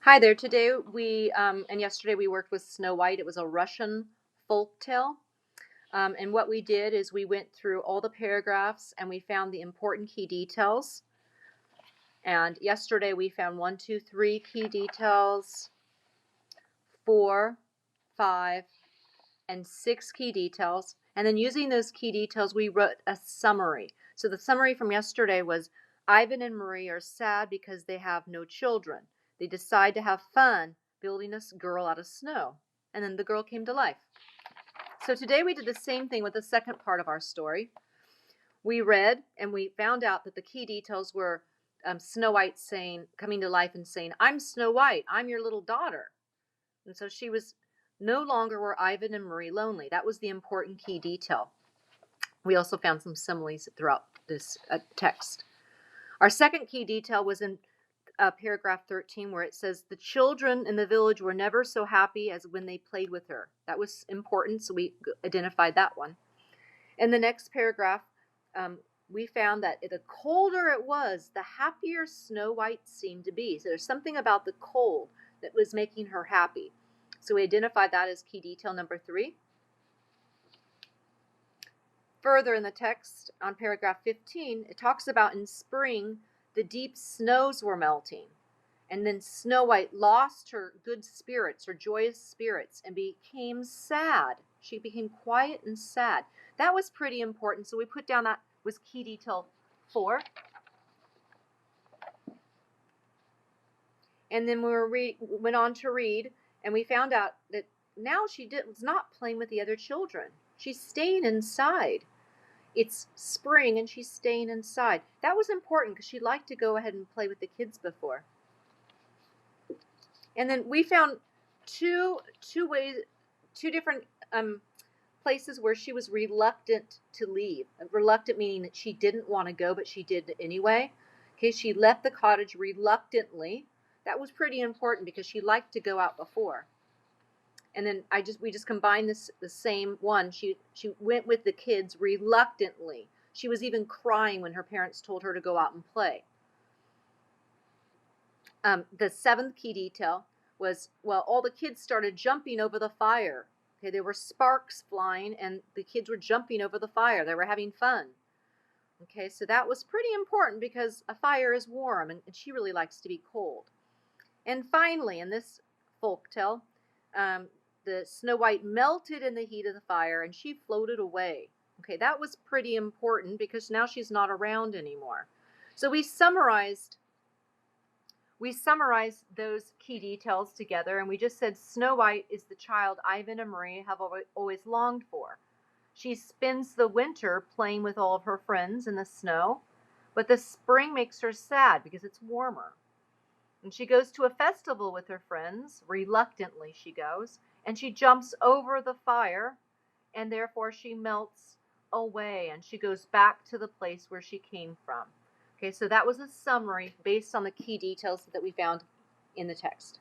Hi there. Today and yesterday we worked with Snow White. It was a Russian folk tale. And what we did is we went through all the paragraphs and we found the important key details. And yesterday we found 1, 2, 3 key details, 4, 5, and 6 key details. And then using those key details, we wrote a summary. So the summary from yesterday was Ivan and Marie are sad because they have no children. They decide to have fun building a girl out of snow. And then the girl came to life. So today we did the same thing with the second part of our story. We read and we found out that the key details were Snow White coming to life and saying, I'm Snow White, I'm your little daughter. And so she was no longer were Ivan and Marie lonely. That was the important key detail. We also found some similes throughout this text. Our second key detail was in paragraph 13, where it says, the children in the village were never so happy as when they played with her. That was important, so we identified that one. In the next paragraph, we found that the colder it was, the happier Snow White seemed to be. So there's something about the cold that was making her happy. So we identified that as key detail number 3. Further in the text, on paragraph 15, it talks about in spring, the deep snows were melting. And then Snow White lost her good spirits, her joyous spirits, and became sad. She became quiet and sad. That was pretty important, so we put down that was key detail 4. And then we went on to read, and we found out that now she was not playing with the other children. She's staying inside. It's spring, and she's staying inside. That was important because she liked to go ahead and play with the kids before. And then we found two different places where she was reluctant to leave. Reluctant meaning that she didn't want to go, but she did anyway. Okay, she left the cottage reluctantly. That was pretty important because she liked to go out before. And then we just combined the same one. She went with the kids reluctantly. She was even crying when her parents told her to go out and play. The 7th key detail was, well, all the kids started jumping over the fire. Okay, there were sparks flying and the kids were jumping over the fire. They were having fun. Okay, so that was pretty important because a fire is warm and she really likes to be cold. And finally, in this folk tale, the Snow White melted in the heat of the fire and she floated away. Okay, that was pretty important because now she's not around anymore. So we summarized those key details together, and we just said Snow White is the child Ivan and Marie have always longed for. She spends the winter playing with all of her friends in the snow, but the spring makes her sad because it's warmer. And she goes to a festival with her friends, reluctantly she goes, and she jumps over the fire, and therefore she melts away, and she goes back to the place where she came from. Okay, so that was a summary based on the key details that we found in the text.